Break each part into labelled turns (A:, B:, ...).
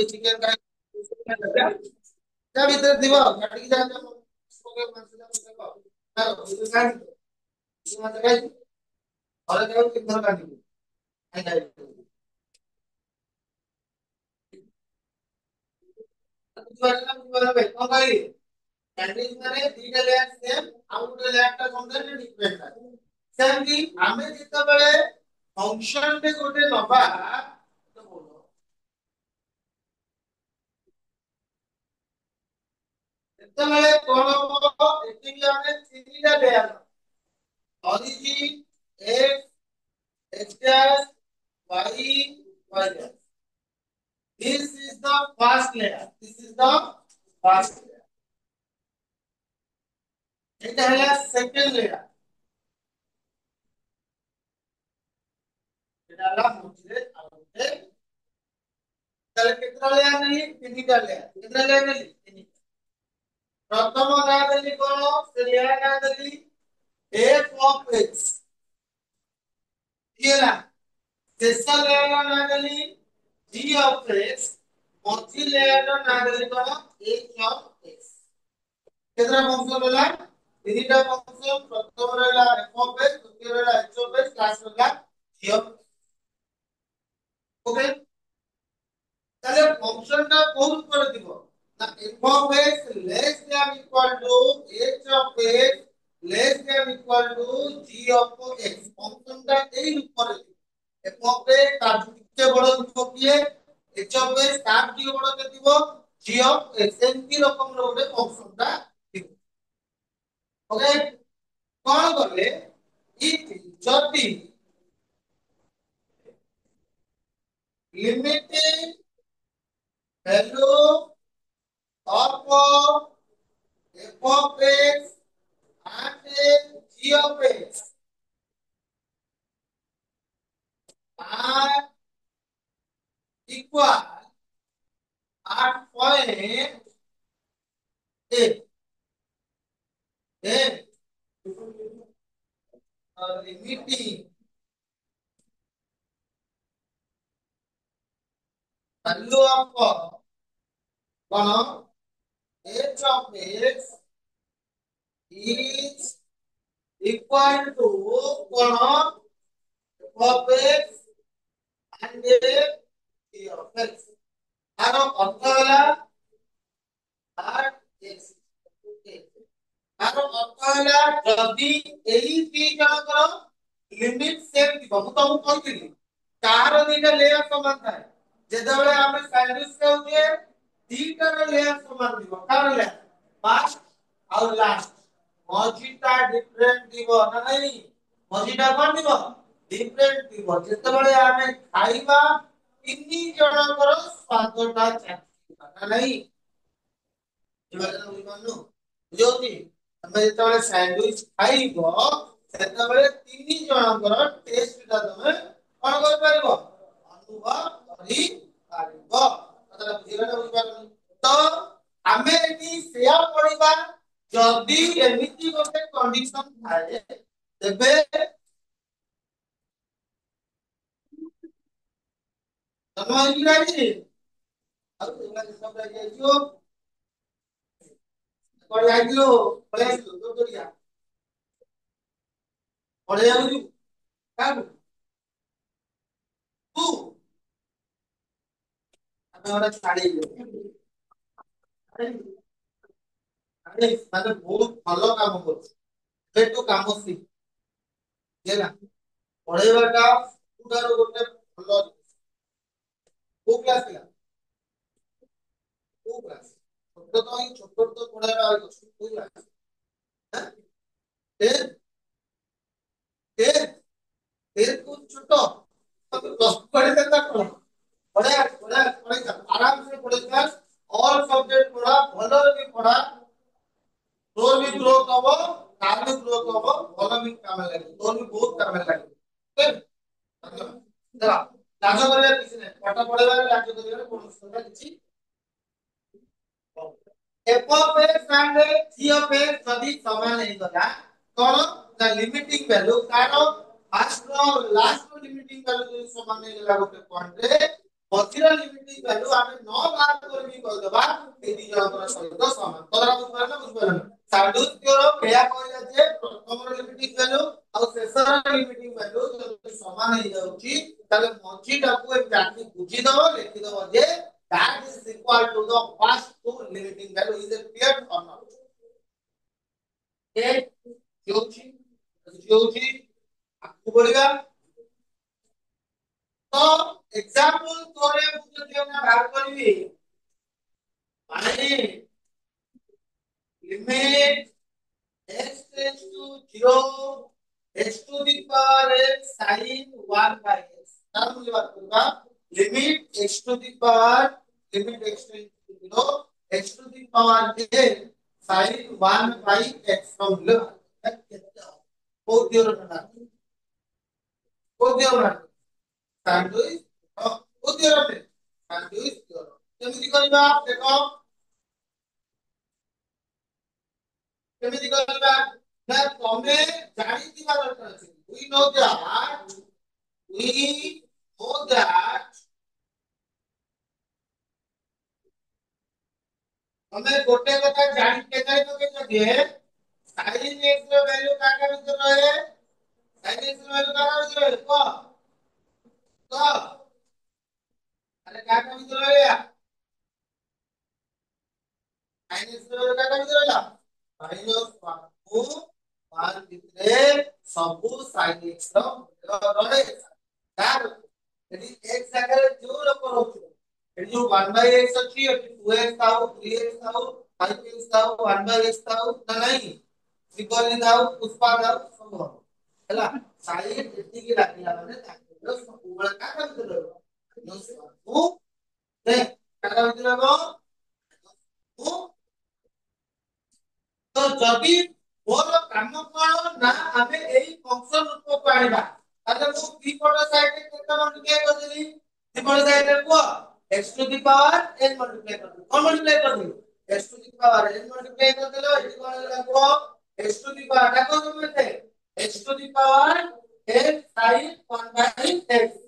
A: Chicken का क्या भीतर दिवा काटी जा ओके मानसिला देखो ना ये काटी ये मत काटी और क्या किधर काटी आई काटी तुम्हारा भाई कौन काटी कैंडिस माने दीटा लेयर सेम आउट लेयर टा कंटेंट डिफरेंट है सेम की हमें जितना बड़े फंक्शन पे गोटे नबा तो बोलो जितना बड़े कौन हो एटिंग हमें तीनटा layer origin x x dash y y dash. This is the first layer. This is the first layer. এটা হলো সেকেন্ড লেয়ার এটা হলো মুঝে আউটে তাহলে কিতনা লেয়ার নেলি তিনটা লেয়ার কিতনা লেয়ার নেলি তিনটা প্রথম না দেলি কোন সে লেয়ার না দেলি f of x দিলা শেষ লেয়ার না দেলি g of x মধ্যি লেয়ার না দেলি কোন h of x कितना फंक्शन होला তিনটা फंक्शन প্রথম হলো f of x দ্বিতীয় হলো h of x ক্লাস হলো g of ওকে তাহলে ফাংশনটা কোন করে দিব না f of x less than equal to h of x less than equal to g of x ফাংশনটা এই উপরে দিব f of x তার থেকে বড় দিব কি h of x তার থেকে বড় দিব g of x এমনি রকম ভাবে ফাংশনটা দিব ওকে কোন করলে if যদি limiting value of f of x and g of x are equal at point A. Then limiting value of h of x is equal to f of x and g of x. আর অর্থ হলো আর x আর অর্থ হলো যদি এই দুই জনকৰ limit same দিব ମୁଁ ତମକୁ କହିଥିଲି କାହାର ଦିଟା ଲେୟାର ସମାନ ଥାଏ ଯେତେବେଳେ ଆମେ ସ୍ୟାଣ୍ଡୱିଚ ଖାଉଛେ ଦିଟାର ଲେୟାର ସମାନ ଥିବ କାହାର ଲେୟାର ଫାର୍ଷ୍ଟ ଆଉ ଲାଷ୍ଟ ମଝିଟା ଡିଫରେଣ୍ଟ ଥିବ ନା ନାହିଁ ମଝିଟା କଣ ଥିବ ଡିଫରେଣ୍ଟ ଥିବ ଯେତେବେଳେ ଆମେ ଖାଇବା ତିନି ଜଣଙ୍କର ସ୍ୱାଦଟା ଚାଖିବା ନା ନାହିଁ ବୁଝିପାରିଲୁ ବୁଝିହଉଛି ତମେ ଯେତେବେଳେ ସ୍ୟାଣ୍ଡୱିଚ ଖାଇବ ସେତେବେଳେ ତିନି ଜଣଙ୍କର ଟେଷ୍ଟଟା ତମେ କଣ କରିପାରିବ ଅନୁଭବ କରିପାରିବ କଥାଟା ବୁଝିଗଲେ ବୁଝିପାରିଲନି ତ ଆମେ ଏଠି ସେୟା ପଢିବା ଯଦି ଏମିତି ଗୋଟେ କଣ୍ଡିସନ ଥାଏ ତେବେ ତମ ହେଇକି ଆଉ ଏଗୁଡ଼ା ଜିନିଷ ଯାଇଯିବ କୁଆଡେ ଯାଇଥିଲୁ ପଳେଇ ଆସିଲୁ ତୋ ତୋରିଆ ପଳେଇ ଯାଉଛୁ କାହାକୁ ତୁ ଆମେ ଗୋଟେ ଛାଡିଲୁ ଆରେ ମାନେ ବହୁତ ଭଲ କାମ କରୁଛୁ ଏଠୁ କାମ ଶିଖ ହେଲା ପଢେଇବାଟା ସବୁଠାରୁ ଗୋଟେ ଭଲ କୋଉ କ୍ଲାସ ଥିଲା କୋଉ କ୍ଲାସ ଛୋଟ ତ ହିଁ ଛୋଟ ତ ପଢେଇବା ଅଛି କୋଉ କ୍ଲାସ ଟେନ୍ ଟେନ୍ ଟେନ୍ କୁ ଛୋଟ ପ୍ଲସ ଟୁ ପଢିଲେ ତା କଣ ବଢିଆ ବଢିଆ ପଢେଇଥା आराम से पढ़ेगा और सब्जेक्ट पढ़ा भलो भी पढ़ा तोर भी ग्रोथ हबो तार भी ग्रोथ हबो भलो भी काम लागे तोर भी बहुत काम लागे ओके चला लाज करिया किसी नहीं पाठ पढ़ेबारे लाज करिया कोन सुना किछि f of x and g of x যদি সমান হই গলা কোন the limiting value কারণ ফার্স্ট র লাস্ট র লিমিটিং ভ্যালু যদি সমান হই গলা গোটে পয়েন্ট রে ମଝିର ଲିମିଟିଂ ଭ୍ୟାଲୁ ଆମେ ନ ବାହାର କରିକି କହିଦବା ଏଇ ଦି ଜଣଙ୍କର ସହିତ ସମାନ। କଥା ବୁଝିପାରିଲ ନା ବୁଝିପାରିଲ? ସାଣ୍ଡୱିଚ ଥିଓରମ ଏଇଆ କହିଲା ଯେ ପ୍ରଥମର ଲିମିଟିଂ ଭ୍ୟାଲୁ ଆଉ ଶେଷର ଲିମିଟିଂ ଭ୍ୟାଲୁ ଯଦି ସମାନ ହେଇଯାଉଛି ତାହେଲେ ମଝିଟାକୁ ଏମିତି ବୁଝିଦବ ଲେଖିଦବ ଯେ that is equal to the first two limiting value is a clear or not? Okay, ଯୋଉଠି ଆକୁ ବଢିବା तो एग्जांपल तोरे मुझे जो मैं बात करी माने limit x tends to 0 x to the power x sin 1 by x तार मुझे बात करूंगा limit x to the power limit x tends to 0 x to the power n sin 1 by x from लो बहुत दियो ना बहुत दियो ना सैंडविच बहुत दियो ना सैंडविच दियो केमिति करबा देखो କେମିତି କରିବା ନା ତମେ ଜାଣିଥିବା ଦରକାର ଅଛି we know that ତମେ ଗୋଟେ କଥା ଜାଣି କେଜାଣି ପକେଇଛ ଯେ sin x ର ଭ୍ୟାଲୁ କାହା ଭିତରେ ରହେ sin x ର ଭ୍ୟାଲୁ କାହା ଭିତରେ ରହେ କହ ଆରେ କାହା ଭିତରେ ରହିଲା sin x ର ଭ୍ୟାଲୁ କାହା ଭିତରେ ରହିଲା -1 କୁ 1 ଭିତରେ ସବୁ sin x ର ମୂଲ୍ୟ ରହେ ତାର ଯଦି x ଜାଗାରେ ଯୋଉ ଲୋକ ରହୁଛି ଏଠି ଯୋଉ 1 by x ଅଛି ଏଠି 2x ଥାଉ 3x ଥାଉ 5x ଥାଉ 1 by x ଥାଉ ନା ନାହିଁ ତ୍ରିକୋଣୀ ଥାଉ ପୁଷ୍ପା ଥାଉ ସବୁ ହବ ହେଲା ସାଇଡ ଏତିକି ଲାଗିଲା ମାନେ ତାକୁ ସବୁବେଳେ କାହା ଭିତରେ ରହିବ ସବୁ ଦେ କାହା ଭିତରେ ରହିବ तो जदि मोर काम कोन ना हमें एही फंक्शन रूप को आनिबा ताले मु विपट साइड रे केते मल्टीप्लाई कर देली विपट साइड रे को x to the power n multiply कर दे कोन मल्टीप्लाई कर दे x to the power n multiply कर देलो एठी कोन लागो x टू द पावर डाको केते x to the power n sin 1 by x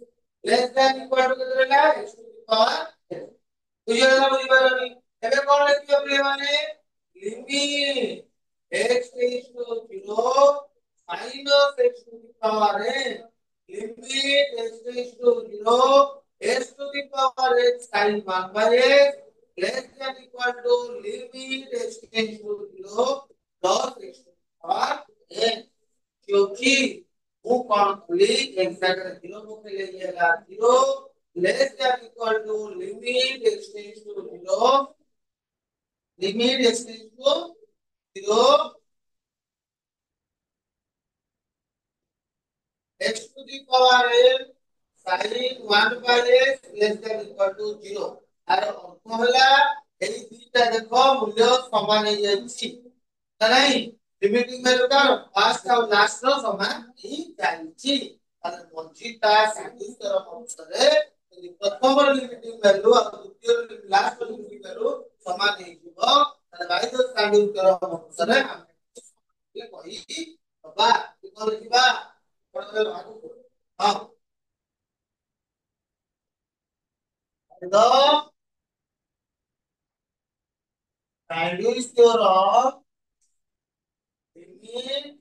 A: less than equal to केते रहला x to the power n बुझियला बुझिबारनी एबे कोन लिखियो माने limit x is to 0 minus x to the power n limit x is to 0 x to the power x sin 1 by x less than equal to limit x tends to 0 plus x to the power n क्योंकि वो कौन खुली x जगह 0 को ले लिया 0 less than equal to limit x tends to 0 limit x tends to 0 x to the power n sin 1 by x less than equal to 0 are अर्थ होला एई दुईटा देखो मूल्य समान हे जायछि त नाही लिमिटिंग वैल्यू का फर्स्ट और लास्ट रो समान ही जायछि आर मझिटा सादुस्तर अनुसारे यदि प्रथम लिमिटिंग वैल्यू और द्वितीय लास्ट लिमिटिंग वैल्यू समान हे जिवो त बाइदो सादुस्तर अनुसारे हम ये कहि बाबा कि लिखिबा हाँ the values theorem limit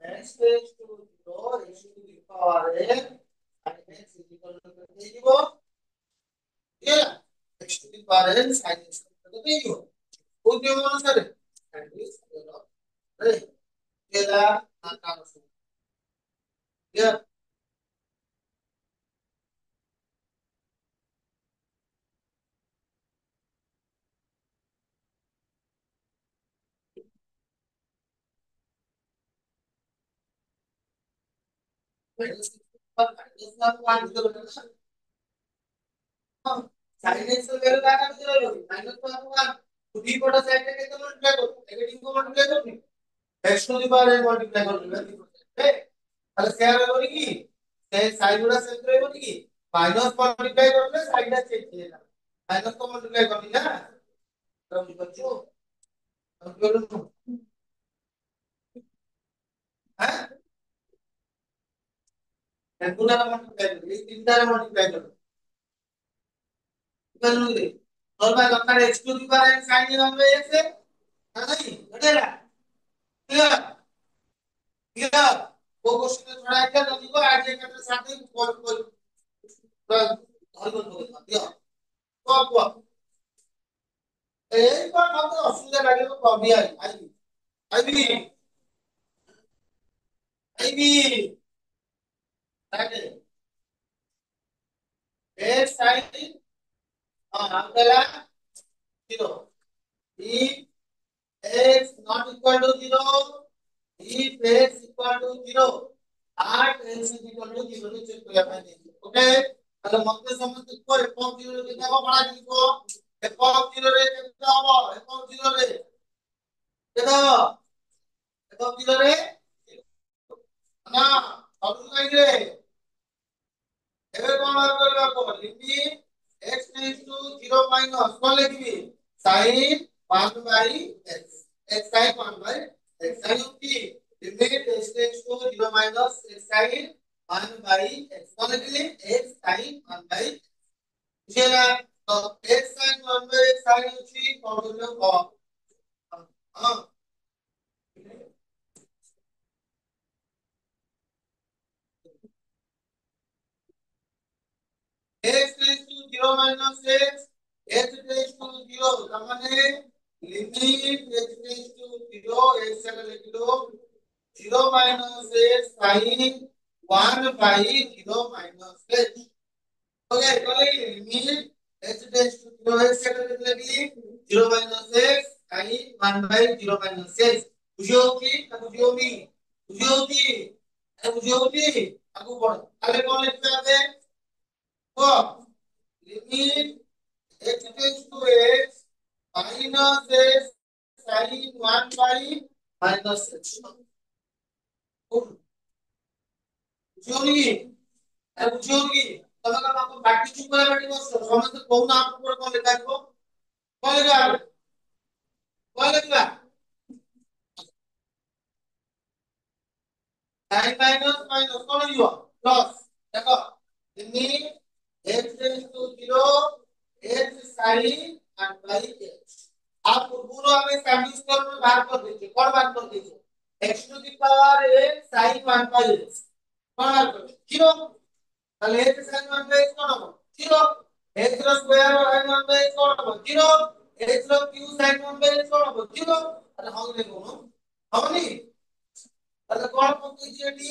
A: x tends to 0 x to the power n and x is equal to zero yeah x to the power n sin x to the zero वो क्यों माना सर values theorem right केला आकार से yeah minus पर minus का मान जो है sin x ର value କାହା ଭିତରେ ରହିବ minus କୁ ଆପଣ ଦି ପଟ ସାଇड ରେ କେତେ ମଲ୍ଟିପ୍ଲାଇ କରୁ ନେଗେଟିଭ କୁ ମଲ୍ଟିପ୍ଲାଇ କରୁ x to the power n multiply कर दूंगा ତାହେଲେ ସେୟା ରହିବନି କି ସେ ସାଇड ଗୁଡା ସେମିତି ରହିବନି କି ମାଇନସ ମଲ୍ଟିପ୍ଲାଇ କରିଲେ ସାଇଡ ଟା ଚେଞ୍ଜ ହେଇଗଲା ମାଇନସ ତ ମଲ୍ଟିପ୍ଲାଇ କରିନି ନା ତ ବୁଝିପାରୁଛୁ ବୁଝିପାରୁଛୁ ହାଁ ରେଗୁଲାର ମଲ୍ଟିପ୍ଲାଇ କର ଏଇ ତିନିଟାରେ ମଲ୍ଟିପ୍ଲାଇ କର इक्वल रे और बाय दरकार x to the power n sin 1 by x है नहीं घटेगा क्लियर क्लियर वो क्वेश्चन में थोड़ा क्या नहीं को आज एक के साथ ही कोई कोई हल कर दिया तो अब एक बार हम तो असुविधा लगे तो कभी आई आई आईबी आईबी ताके x sin अगला 0 if x not equal to 0 if x equal to 0 at x is equal to 0 रे चेक କରିବା ପାଇଁ ଦେଇଛି ଓକେ ତାହେଲେ ମତେ ସମସ୍ତେ କୁ f of 0 ରେ କେତେ ହବ ପଢା ଯିବ f of 0 ରେ କେତେ ହବ f of 0 ରେ କେତେ ହବ f of 0 ରେ ନା ସବୁ କାହିଁକି ରେ ଏବେ କଣ ବାହାର କରିବାକୁ ହବ limit x tends to 0 minus କଣ ଲେଖିବି sin 1 by x x sin 1 by x sin की limit x tends to 0 minus x sin 1 by x कौन लिखिए x sin 1 by बुझिएगा तो x sin 1 by x sin होची कौन बोलो हां x tends to 0 minus x tends to 0 ତା ମାନେ limit x tends to 0 x से लिख दो 0 minus x sin 1 by 0 minus x okay college limit x tends to 0 x से लिख 0 minus x sin 1 by 0 minus x बुझियो की बुझियो मी बुझियो की बुझियो की आगु बढ़ ताले कौन लिखते हैं वो limit x tends to x minus x sin 1 by minus x ବୁଝିयोगी ବୁଝିयोगी ତମେ କଣ ଆମ ବାଟି ଚୁପ କରିବା ବାଟି ବସ ସମସ୍ତେ କହୁନ ଆମ ଉପରେ କଣ ଲେଖା ଯିବ କଣ ଲେଖା ହବ କଣ ଲେଖିବା sin minus minus କଣ ଯିବ ପ୍ଲस ଦେଖ limit x tends to 0 x sin 1 by x आप पूरा हमें सैंडविच फॉर्म में बाहर कर दीजिए कौन बाहर कर दीजिए x to the power x sin 1 by x कौन बाहर कर 0 তাহলে x sin 1 by x कौन होगा 0 x ର স্কয়ার sin 1 by x कौन होगा 0 x ର क्यूब sin 1 by x कौन होगा 0 अरे हम देखो हमनी তাহলে कौन पकेছি এটি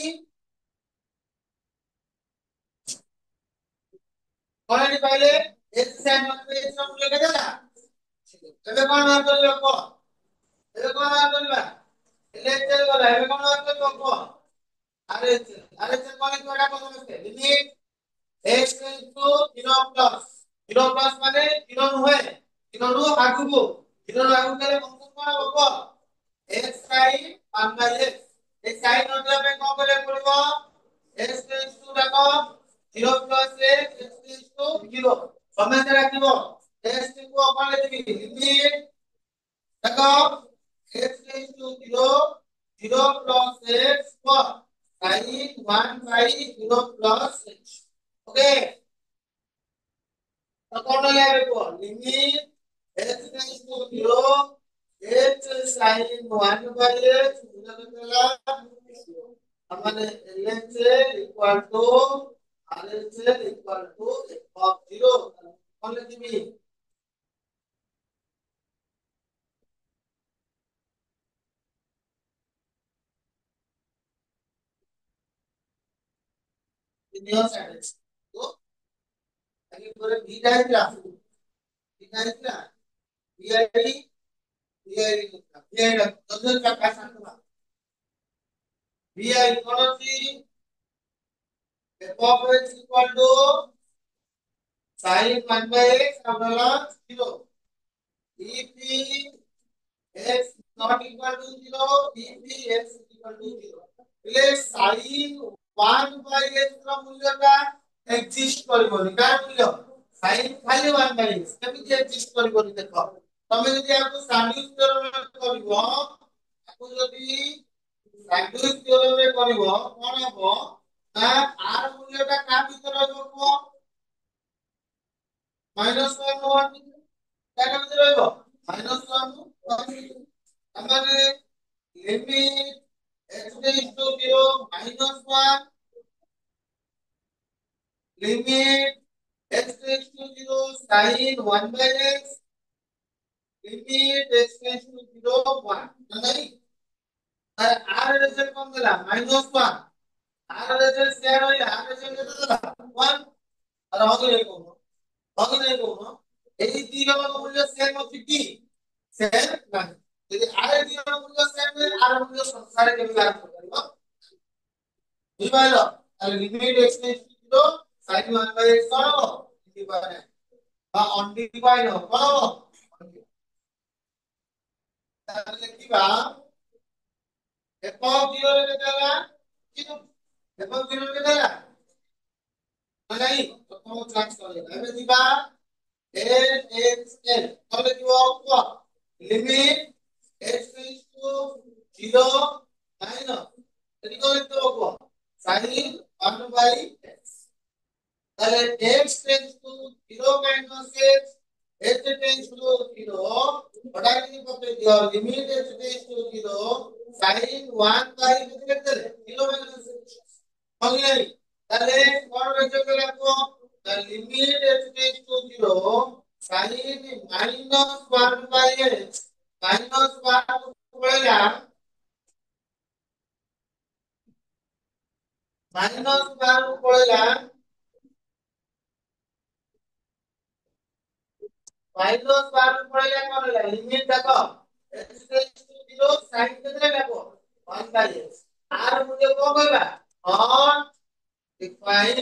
A: कौन এটি পাইলে x sin 1 by x ର মূল্য কেতে না ଏବେ କଣ ବାହାର କରିବା କହ ଏବେ କଣ ବାହାର କରିବା LHL ଗଲା ଏବେ କଣ ବାହାର କରିବା କହ RHL କଣ ଲେଖିବା କହ ସମସ୍ତେ limit x into 0 plus 0 plus ମାନେ 0 ନୁହେଁ 0 ରୁ ଆଗକୁ 0 ରୁ ଆଗକୁ ଗଲେ ବন্ধୁ କଣ ହବ x sin 1 by x A sin ନଦେବା ପାଇଁ କଣ କରିବାକୁ ପଡିବ x tends to ଦେଖ 0 plus x x tends to 0 ସମସ୍ତେ ରାଖିବ x କୁ କଣ ଲେଖିବି ଲିମିଟ देखो x tends to 0 0 plus x what sin 1 by 0 plus x okay तो कौन ले आवे को limit x tends to 0 x sin 1 by x मतलब हमारे LHL equal to RHL equal to f of 0 कौन लिखी नियर साइड तो आगे पूरे v diagram v diagram vi vi दोनों का कैसा होगा vi कौन सी f of x equal to sin 1 by x अगला 0 if x not equal to 0 if x equal to 0 એટલે sin 1 by x ର ମୂଲ୍ୟଟା ଏକ୍ଜିଷ୍ଟ କରିବନି କାହାର ମୂଲ୍ୟ sin ଖାଲି 1 by x କେମିତି ଏକ୍ଜିଷ୍ଟ କରିବନି ଦେଖ ତମେ ଯଦି ଆକୁ ସାଣ୍ଡୱିଚ ଥ୍યોରମ କରିବ ଆକୁ ଯଦି ସାଣ୍ଡୱିଚ ଥ୍યોରମ କରିବ କଣ ହବ ନା ଆର ମୂଲ୍ୟଟା କାହା ଭିତରେ ରହିବ -1 क्या करते रहेगा -1 हमारे limit x tends to 0 -1 limit x tends to 0 sin 1 by x limit x tends to 0 1 नहीं आर रिजल्ट कौन देला -1 आर रिजल्ट शेयर होइला आर रिजल्ट केते देला 1 और होगी नहीं कहूनो एई दी जगह मूल्य सेम अछि की सेम नाही यदि आर दी जगह मूल्य सेम है आर मूल्य संसार के विचार करिबो बुझिपाइलो ताले limit x tends to 0 sin 1 by x कौन हो डिवाइड বা अनडिवाइड हो कौन हो ताले लिखिबा f of 0 रे देला किनु f of 0 रे देला नहीं तो कौन ट्रांस कर लेगा एबे दिबा n x n ताले दिबो को limit x tends to 0 minus এটি করে দিতে পারবো sin 1 by x তাহলে x tends to 0 minus x h tends to 0 ওটা কি করতে দিও limit h tends to 0 sin 1 by কত করতে 0 মাইনাস হবে নাই তাহলে কোন রেজাল্ট রাখবো the limit h tends to 0 sin minus 1 by x minus 1 পড়েলা minus 1 পড়েলা माइनस 1 पड़ेगा कौन है लिमिट देखो x टेंड्स टू 0 sin कितने देखो 1 by x r मुझे को कहबा और डिफाइन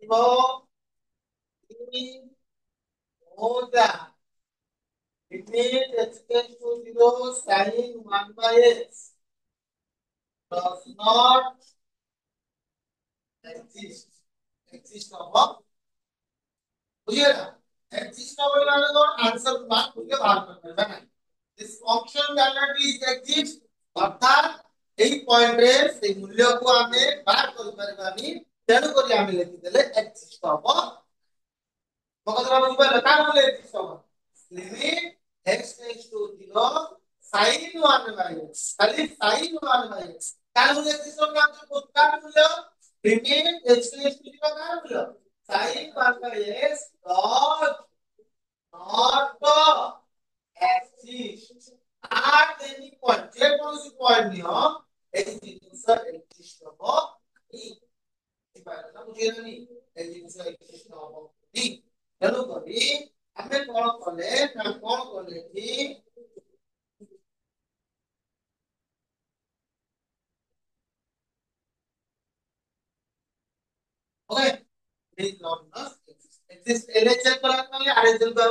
A: देखो होगा limit x tends to 0 sin 1 by x does not exist होगा बुझिएगा exist होगा वाले तो आंसर बात खुद के बाहर करना है this function cannot be exist অর্থাৎ এই পয়েন্টে সেই মূল্যକୁ ଆମେ ବାହାର କରି ପାରିবাନି ତେଣୁ କରି ଆମେ ଲେখି ଦେଲେ exist হব মকদরা বুঝিপারলে কার মূল্য exist হব limit x tends to 0 sin 1 by x খালি sin 1 by x কার মূল্য exist হবে আমাদের কার মূল্য লিমিট x টেন্ডস টু 0 কার মূল্য sin 1 by x dot not exist at any point যে কোন পয়েন্ট নিও এই জিনিস এক্সিস্ট হবো ই পারে না বুঝিয়েনি এই জিনিস এক্সিস্ট হবো ই তেଣୁ କରି ଆମେ କଣ କଲେ ନା କଣ କଲେ କି okay this not exist LHL पर आने आरएचएल का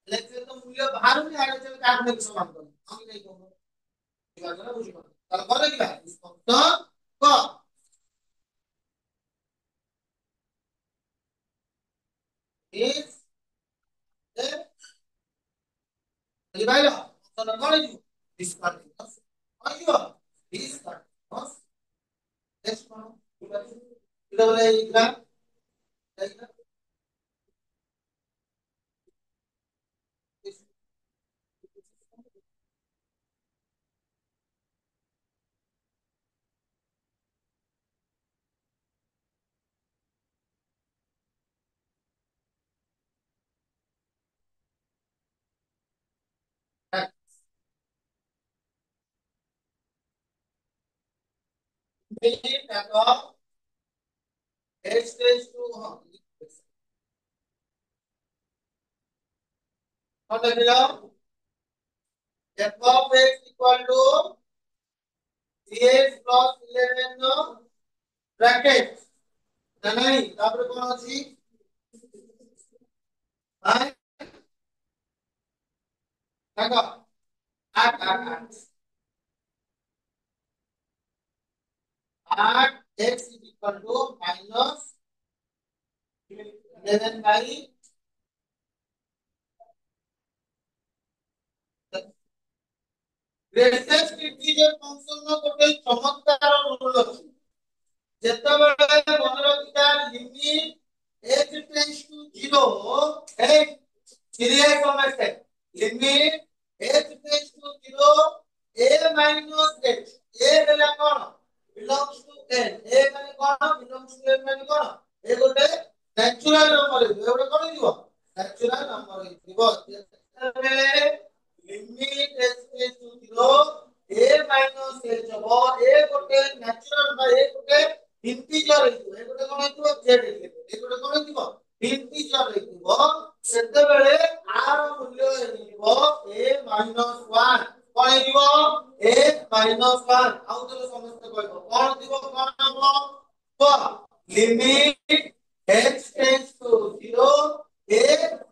A: एलएचएल का मूल्य बाहर में आरएचएल का आपने समान करो हम नहीं कहूंगा बुझिपारले ना बुझिपारले তাহলে করে কি ভাই স্পষ্ট ক is বুঝিপাইলো তো না করে দিও ডিসকন্টিনিউয়াস আইও ডিসকন্টিনিউয়াস নেক্সট কোন এটা বলে এইটা এইটা দেখো x টেন্ডস টু কত দিল f of x equal to gx plus 11 નો ব্র্যাকেট না নাই তারপরে কোন আছে হ্যাঁ দেখো 8 8 8 8 x is equal to minus 11 by greatest integer function ର ଗୋଟେ ଚମତ୍କାର ରୁଲ ଅଛି ଯେତେବେଳେ ମନେ ରଖିଥା limit h tends to 0 hey serious ସମସ୍ତେ limit h tends to 0 a minus h a ହେଲା କଣ belongs to n a ମାନେ କଣ belongs to n ମାନେ କଣ ଏ ଗୋଟେ ନ୍ୟାଚୁରାଲ ନମ୍ବର ହେଇଥିବ ଏ ଗୋଟେ କଣ ହେଇଥିବ ନ୍ୟାଚୁରାଲ ନମ୍ବର ହେଇଥିବ ଯେତେବେଳେ limit h tends to 0 a minus h ହବ a ଗୋଟେ ନ୍ୟାଚୁରାଲ ବା ଏ ଗୋଟେ ଇଣ୍ଟିଜର ହେଇଥିବ ଏ ଗୋଟେ କଣ ହେଇଥିବ z ହେଇଥିବ ଏ ଗୋଟେ କଣ ହେଇଥିବ ଇଣ୍ଟିଜର ହେଇଥିବ ସେତେବେଳେ r ମୂଲ୍ୟ ହେଇଯିବ a minus 1 କଣ ହେଇଯିବ a minus 1 ଆଉ ଥରେ ସମସ୍ତେ କହିବ କଣ ଥିବ କଣ ହବ ତ limit h tends to 0 a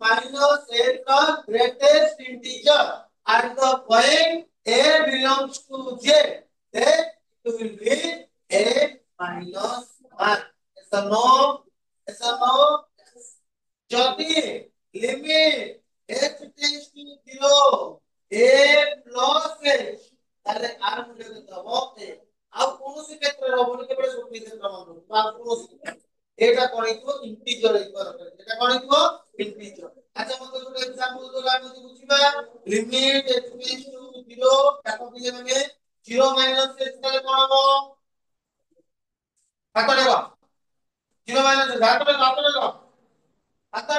A: minus h the greatest integer at the point a belongs to j then it will be a minus 1 it's a no it's a no যদি limit h tends to 0 a plus h তাহলে আর মূল্য কত হবে a ଆଉ କୌଣସି କ୍ଷେତ୍ରରେ ହବନି କେବଳ ଶୂନ୍ୟ କ୍ଷେତ୍ର ମାନ ଆଉ କୌଣସି এটা କଣ ହେଇଥିବ ଇଣ୍ଟିଜର ହେଇଥିବ এটা କଣ ହେଇଥିବ ଇଣ୍ଟିଜର ଆଚ୍ଛା ମତେ ଗୋଟେ ଏକ୍ସାମ୍ପଲ ଦବା ଆମେ ବୁଝିବା limit h tends to 0 ତାକୁ ପିଲେ ମାନେ 0 minus h ତାହେଲେ କଣ ହବ ହାତ ଦେଖ 0 minus h ହାତ ଦେଖ ହାତ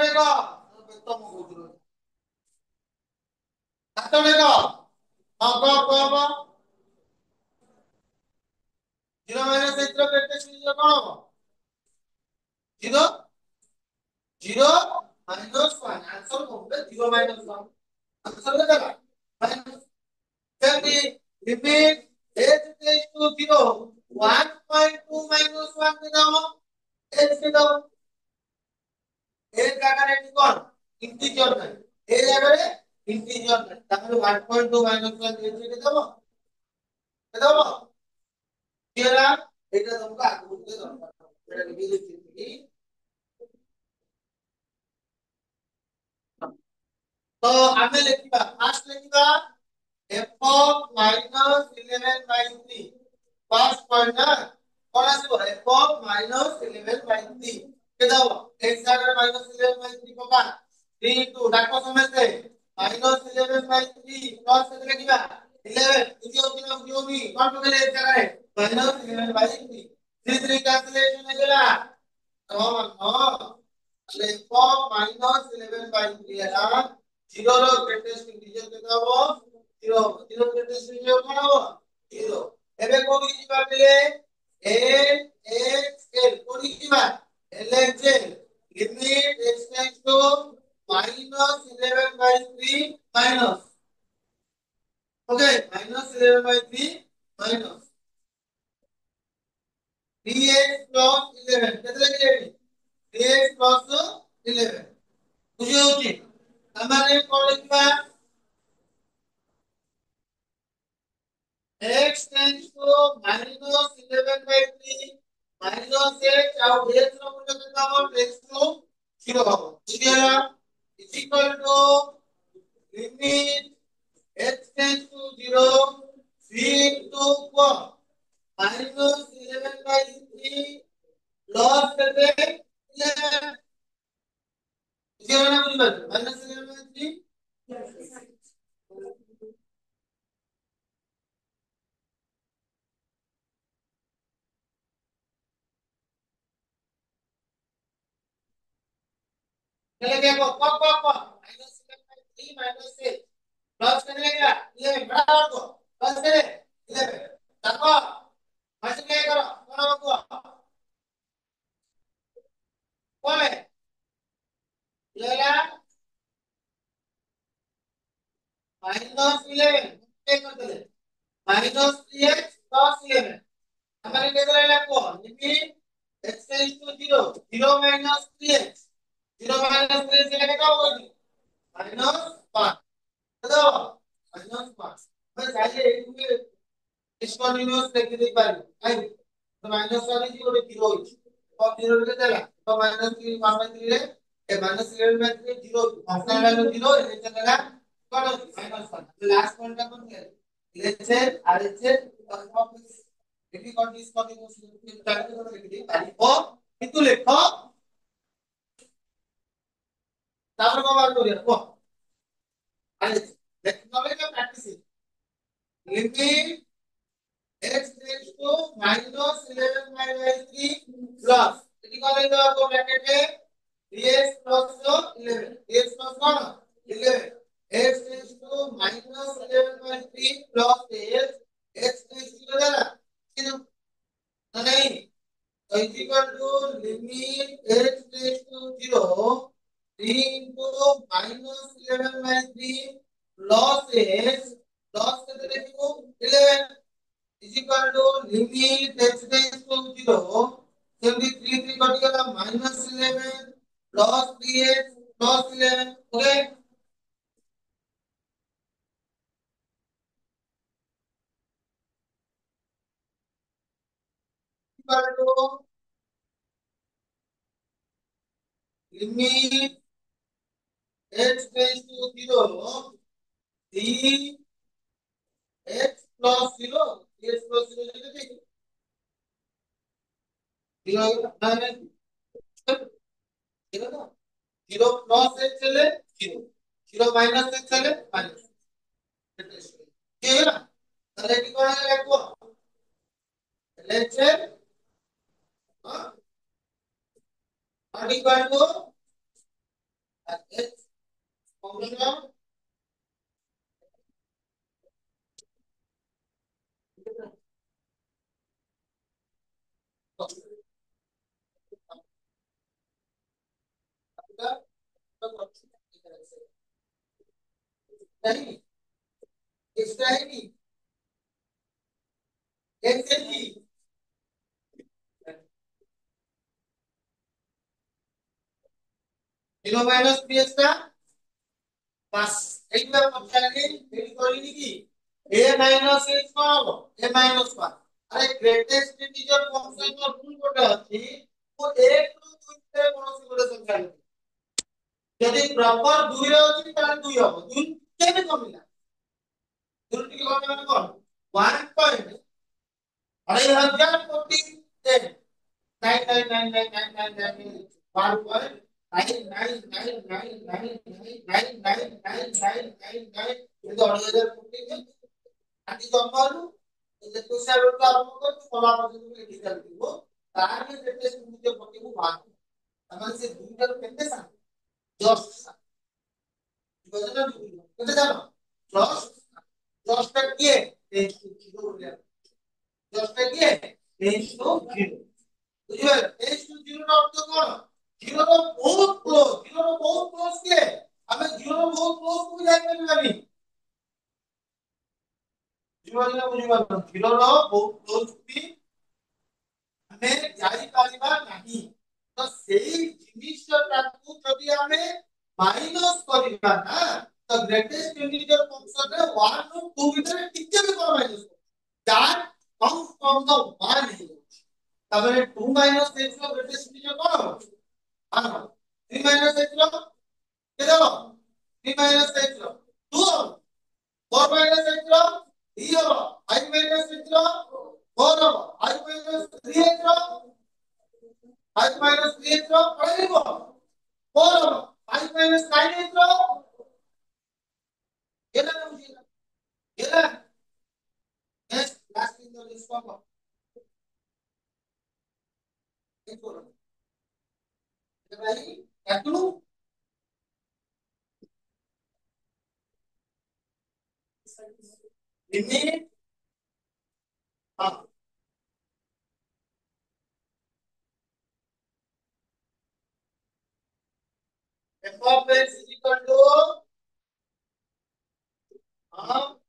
A: ଦେଖ ବେତ ମୁଁ କହୁଥିଲି ହାତ ଦେଖ ହଁ କହ 0 minus h ର greatest integer କଣ ହବ 0 0 minus 1 आंसर होगा 0 minus 1 आंसर देगा minus seventy limit h tends to 0 1.2 minus 1 के दाम h के दाम ए जगह रे कौन इंटीजर नहीं ए जगह रे इंटीजर नहीं ताकि 1.2 minus 1 h के दाम केला এটা তোমরা আগে বুঝতে দরকার এটা লিখে तो आमे लिखिबा फास्ट लिखिबा f of minus 11 by 3 first point ना कौन आसीबो f of minus 11 by 3 के दाओ x जगह minus 11 by 3 पका 3 2 डाको समझते minus 11 by 3 प्लस केते लिखिबा 11 इति होती ना उपयोगी कौन पकड़े एक जगह है minus 11 by 3 3 3 कैंसिलेशन हो गया तो no f of minus 11 by 3 है 0 ର greatest integer କେତେ ହବ 0 0 greatest integer କଣ ହବ 0 ଏବେ କୋଉଠି ଯିବା ପିଲେ n x l କୋଉଠି ଯିବା lxl limit x tends to minus 11 by 3 minus okay minus 11 by 3 minus 3x plus 11 କେତେ ଲାଗିଲା 3x plus 11 ବୁଝି ହଉଛି ତାମାନେ କଣ ଲେଖିବା x tends to minus 11 by 3 minus h ଆଉ h ର ମୂଲ୍ୟ କେତେ ହବ tends to 0 ହବ ବୁଝି ହେଲା is equal to limit h tends to 0 c into what minus 11 by 3 plus केते 11 बुझि होला ना बुझिपारछ minus 11 by 3 चले गया को minus 11 by 3 minus 8 प्लस करने लगेगा 11 बड़ा कर दो प्लस करे 11 देखो मल्टीप्लाई करो करो को कौन है लेला minus 11 मल्टीप्लाई कर दे minus 3x plus 11 हमारे किधर है को limit x tends to 0 0 minus 3x 0 minus 3x से कितना होगा minus 5 तो minus 5 मैं चाहिए एक डिस्कंटीन्यूअस लेके दे पारी आई तो माइनस वाली जी गोटे 0 होई और 0 के देला तो माइनस 3 3 रे ए माइनस 11 में 0 फंक्शन वैल्यू 0 ए चलेगा कौन माइनस 1 तो लास्ट पॉइंट का कौन है ইলেকট্রেন আর হচ্ছে এটি কন্ডিশনাল তারিখ কিন্তু লেখ তারপর কবার করি রাখো আর দেখতে হবে না প্র্যাকটিসে limit x tends to minus 11 by 3 plus এটি কত দেবো ব্র্যাকেটে dx plus 11 dx plus 11 x tends to minus 11 by 3 plus x tends to দ্বারা কিন্তু नहीं so is equal to limit x tends to 0 3 into minus 11 by 3 plus x plus কত লিখবো 11 is equal to limit x tends to 0 simply 3 3 cut गया minus 11 plus 3x plus 11 okay equal to limit x tends to 0 3 x plus 0 x plus 0 যেটা ঠিক 0 মানে 0 না 0 plus x চলে 0 0 minus x চলে minus ঠিক আছে না তাহলে কি করে লিখবো লেখছে not equal to x formula नहीं इसका है नहीं x है नहीं 0 minus 3x টা পাস এইবার পড়ছালি ফিল করিনি কি a minus x পাবো a minus 1 আরে গ্রেটেস্ট ইন্টিজার ফাংশন এর ভুল কোটা আছে ও 1 ରୁ 2 ଭିତରେ କୌଣସି ଗୋଟେ ସଂଖ୍ୟା ଲେଖି ଯଦି ପ୍ରପର 2 ରେ ଅଛି ତାହେଲେ 2 ହବ 2 କେବେ କମିଲା 2 ଟିକେ କମିଲା ମାନେ କଣ 1. अरे हजार कोटि nine nine nine nine nine nine nine 1.9999999999 ಇದು 1000 ଆଜି ଜନ୍ମରୁ ଏକୋଇଶିଆ ବେଳକୁ ଆରମ୍ଭ କରି ସଲା ପର୍ଯ୍ୟନ୍ତ ଲେଖି ଚାଲିଥିବ ତାହେଲେ କେତେ ନିଜ ପଟିକୁ ବାହାରିବ ତାମାନେ ସେ ଦୁଇଟାରୁ କେତେ ସାନ ଜଷ୍ଟ କେତେ ଜାଣ ଜଷ୍ଟ ଜଷ୍ଟ କିଏ जस्ट किए टेंस टू 0 बुझिबे टेंस टू 0 ର ଅର୍ଥ କଣ 0 ର ବହୁତ କ୍ଲୋଜ 0 ର ବହୁତ କ୍ଲୋଜ କିଏ ଆମେ 0 ର ବହୁତ କ୍ଲୋଜ କୁ ଯାଇ ପାରିବାନି 0 ର ବୁଝିବା 0 ର ବହୁତ କ୍ଲୋଜ ବି ଆମେ ଯାଇ ପାରିବା ନାହିଁ ତ ସେଇ ଜିନିଷଟାକୁ ଯଦି ଆମେ ମାଇନସ କରିବା ନା ତ ଗ୍ରେଟେଷ୍ଟ ଇଣ୍ଟିଜର ଫଂକ୍ସନ ରେ 1 ରୁ 2 ଭିତରେ ଟିକେ ବି କଣ minus that comes from the 1 here তাহলে 2 minus x ର গ্রেটেস্ট ইন্টিজর কত হবে 1 হবে 3 minus x ର কেতে হবে 3 minus x ର 2 হবে 4 minus x ର 3 হবে 5 minus x ର 4 হবে 5 minus 3x ର 5 minus 3x ର ପଳେଇବ 4 হবে 5 minus 9x ର ଏଟା ବୁଝିଲା ଏଟା next last in the list କଣ କର भाई एक्लू लिमिट हां f of x is equal to हां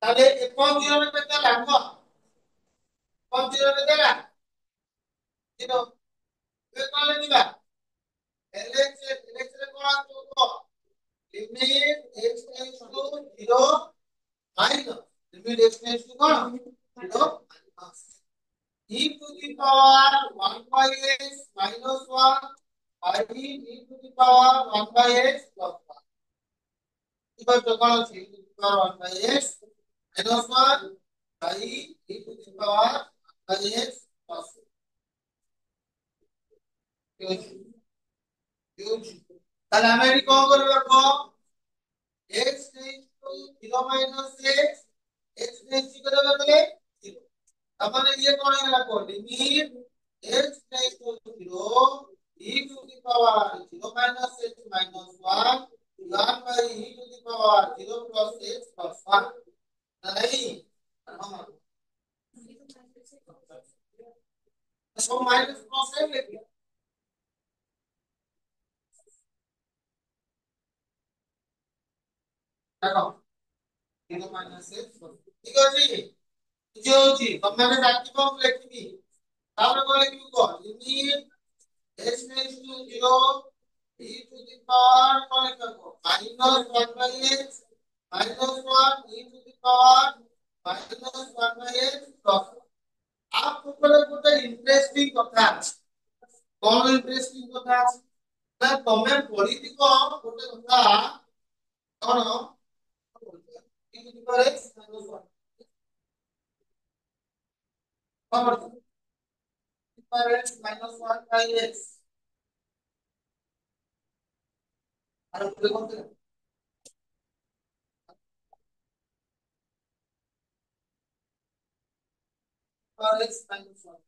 A: তাহলে f of 0 এর কেতে লাগবে कौन जीरो देगा जीरो ये कौन लेगा एलएक्स एलएक्स रे कौन तो limit x tends to 0 minus limit x tends to कौन 0 minus e to the power 1 by x minus 1 by e to the power 1 by x plus 1 इधर तो कौन सी e to the power 1 by x minus 1 by e to the power 1 by x plus 1 তাহলে আমি এটি কম করে রাখবো x tends to 0 minus x x tends to কত হবে 0 তাহলে ये কোন হয়ে রাখবো limit x tends to 0 e to the power 0 minus x minus 1 1 by e to the power 0 plus x plus 1 नहीं हाँ सब माइनस प्लस है लेकिन देखो 0 माइनस x ठीक है जी जो जी તમને ડાકી ફોર્મ લખી તાପରେ કોણ લખ્યું કો limit x tends to 0 e to the power કોણ લખો minus 1 by x minus 1 e to the power minus 1 by x plus आप ଉପରେ ଗୋଟେ ଇଣ୍ଟରେଷ୍ଟିଂ କଥା ଅଛି କଣ ଇଣ୍ଟରେଷ୍ଟିଂ କଥା ଅଛି ନା ତମେ ପଢିଥିବ ଗୋଟେ କଥା କଣ e to the power x minus 1 power x minus 1 by x আর উপরে কত power x minus 1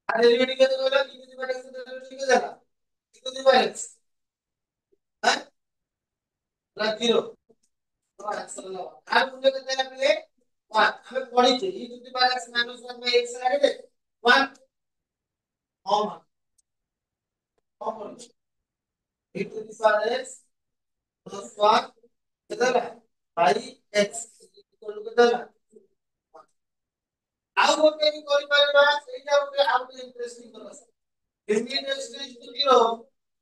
A: আর ডেরিভেটিভ কত হলো e to the power x derivative কত হলো e to the power x হ্যাঁ প্লাস 0 তো आंसर হলো আর মূল্য কত লাগবে 1 আমি পড়িছি e to the power x minus 1 by x লাগবে 1 কম কম e to the power x plus 1 কত হলো by x equal to কত হলো ଆଉ ଗୋଟେ ବି କରିପାରିବା ସେଇଟା ଗୋଟେ ଆଉ ଗୋଟେ ଇଣ୍ଟରେଷ୍ଟିଂ କଥା limit x tends to 0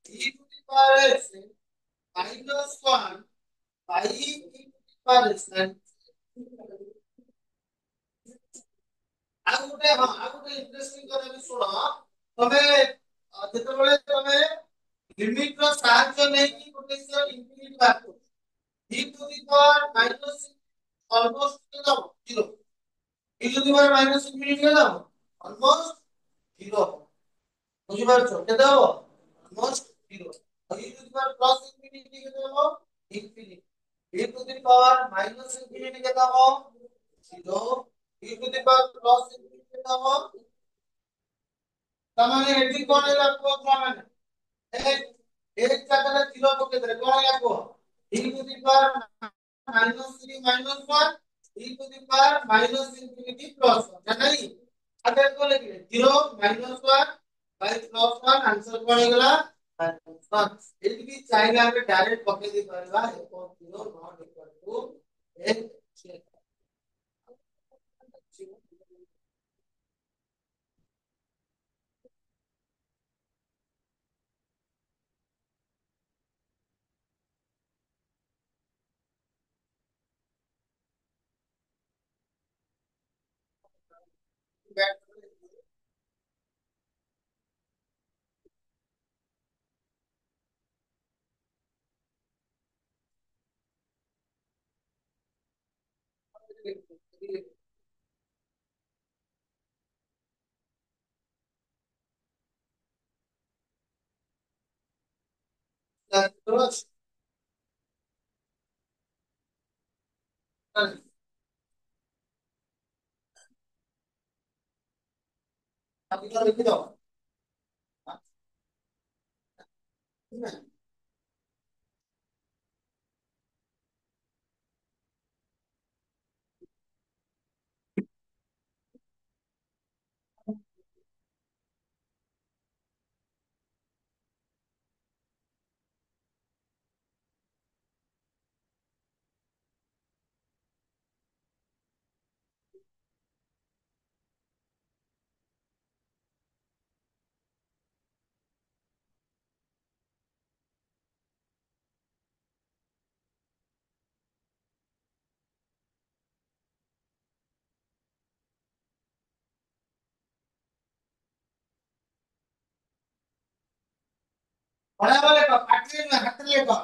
A: e to the power x minus 1 by e to the power x ଆଉ ଗୋଟେ ହଁ ଆଉ ଗୋଟେ ଇଣ୍ଟରେଷ୍ଟିଂ କଥା ବି ଶୁଣ ତମେ ଯେତେବେଳେ ତମେ ଲିମିଟ ର ସାହାଯ୍ୟ ନେଇକି ଗୋଟେ ଇନଫିନିଟି ବାହାର କର e to the power minus almost 0 e to the power minus infinity কেন almost 0 বুঝি পারছো কেটে দাও almost 0 e to the power plus infinity কেটে দাও infinity e to the power minus infinity কেটে দাও 0 e to the power plus infinity কেটে দাও তার মানে এটি কোন লাগবো তার মানে एक জায়গায় 0 পকে দেবে কোন লাগবো e to the power minus 3 minus 1 e to the power minus infinity plus 1 জানাই আগে কোন লিখবে 0 minus 1 by plus 1 आंसर কোন হইগলা minus 1 এটি কি চাইলে আমরা ডাইরেক্ট পকে দিতে পারবা f(0) not equal to x terus tapi kalau gitu ବଢାବ ଲେଖ ପାଟିରେ ନୁହେଁ ହାତରେ ଲେଖ।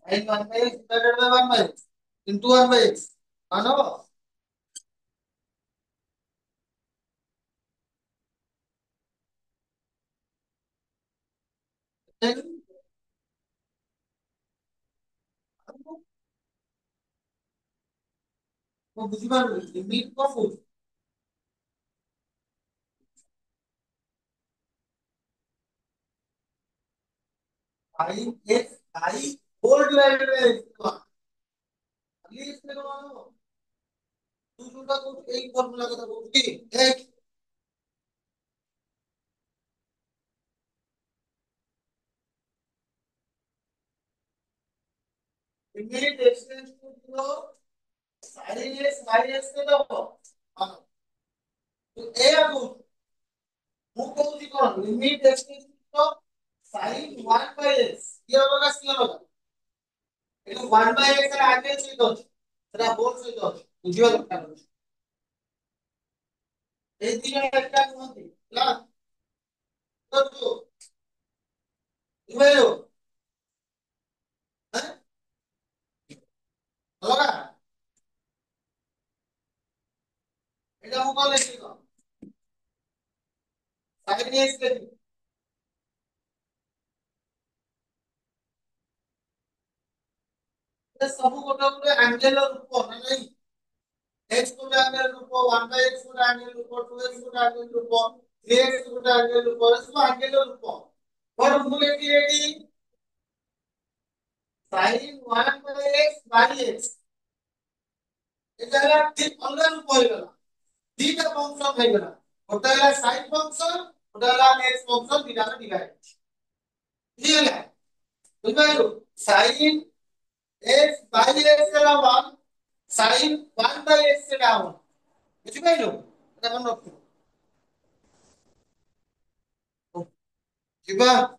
A: Sin 1 by x divided by 1 by x into 1 by x. Ano? Then বুঝিবার লিমিট কত sin x I whole divided by x अगली इसमें कमानो दूसरा का कुछ एक फॉर्मूला का था वो की एक limit x tends to 0 sin x minus के दो हाँ तो ए अब वो कौन सी कौन limit x tends to 0 sin 1 by x ये होगा क्या होगा ಇದು 1 by x ರ ಆಂಗಲ್ ಸಹಿತ ଅଛି ସେଟା ହୋଲ ସହିତ ଅଛି ବୁଝିବା ଦରକାର ଅଛି ଏଇ ଦି ଜଣ ଏକା ନୁହନ୍ତି ହେଲା ତ ତୁ ବୁଝିପାରିଲୁ ଆଁ? ଅଲଗା ଏଇଟା ମୁଁ କଣ ଲେଖିବି କଣ sin x ଲେଖିବି ଏ ସବୁ ଗୋଟେ ଗୋଟେ ଆଙ୍ଗେଲ ର ରୂପ ନା ନାହିଁ x foot angle ರೂಪೋ 1/x foot angle ರೂಪೋ 2x foot angle ರೂಪೋ 3x foot angle ರೂಪೋ सब angle ರೂಪೋ और मूल eighty sin 1 by x by x এটা হলো ঠিক অন্য রূপ হয়ে গেল দুইটা ফাংশন হয়ে গেল ওটা হলো sin ফাংশন ওটা হলো x ফাংশন দুইটা ডিভাইড ঠিক আছে বুঝছো sin x by x এর 1 sin 1 by x এর 1 বুঝছো এটা মনে রাখো ঠিক আছে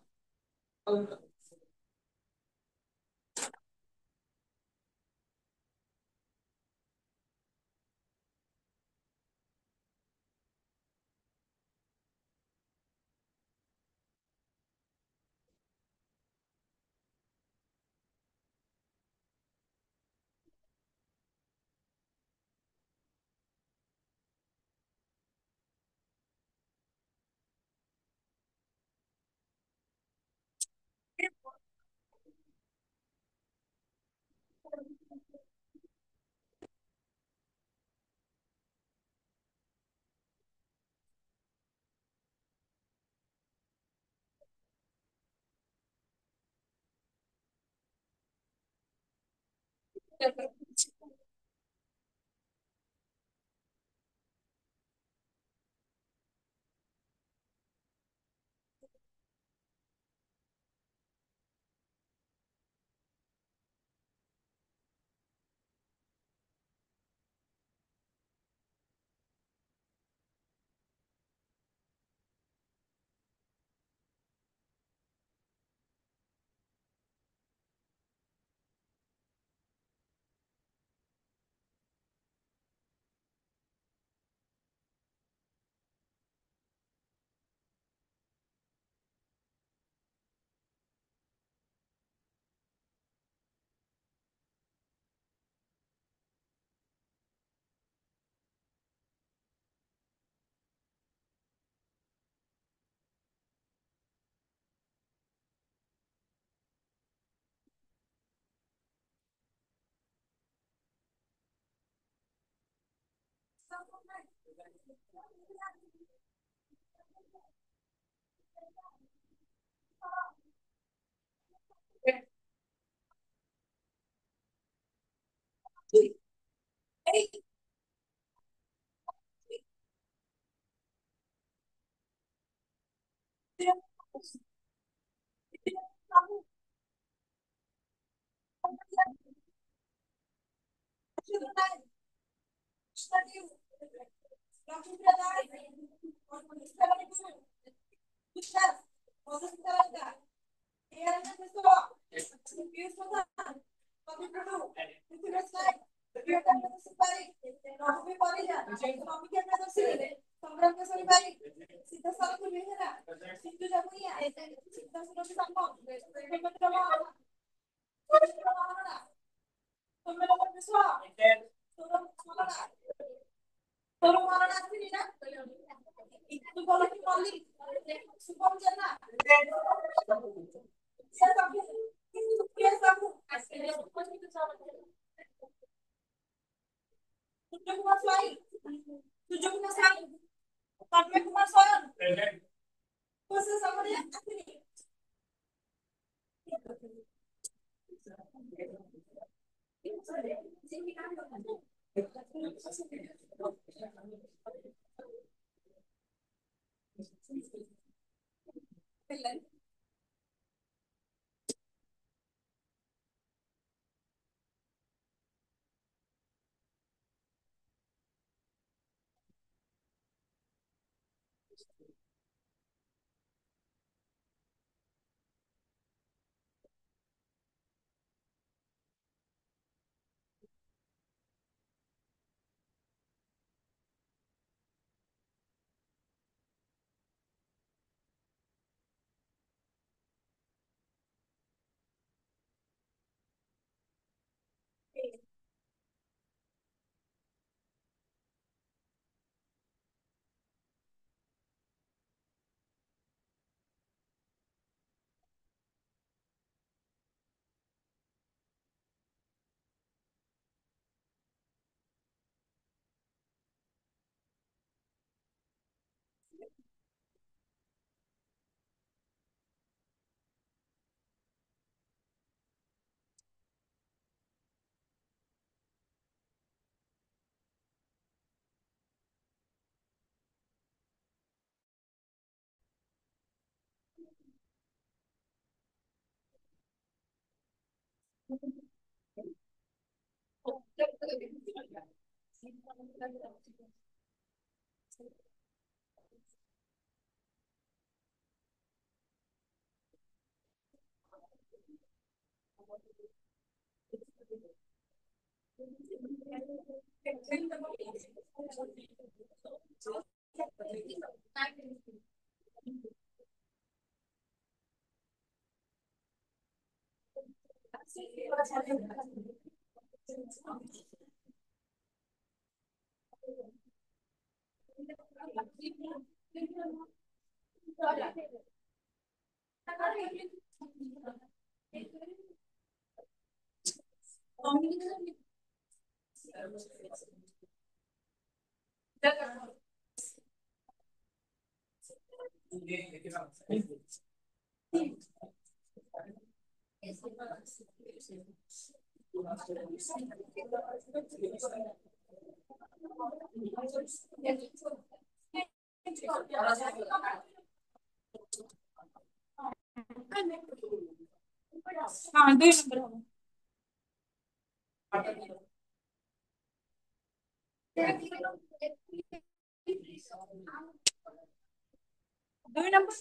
B: हाँ, 2 नंबर दो नंबर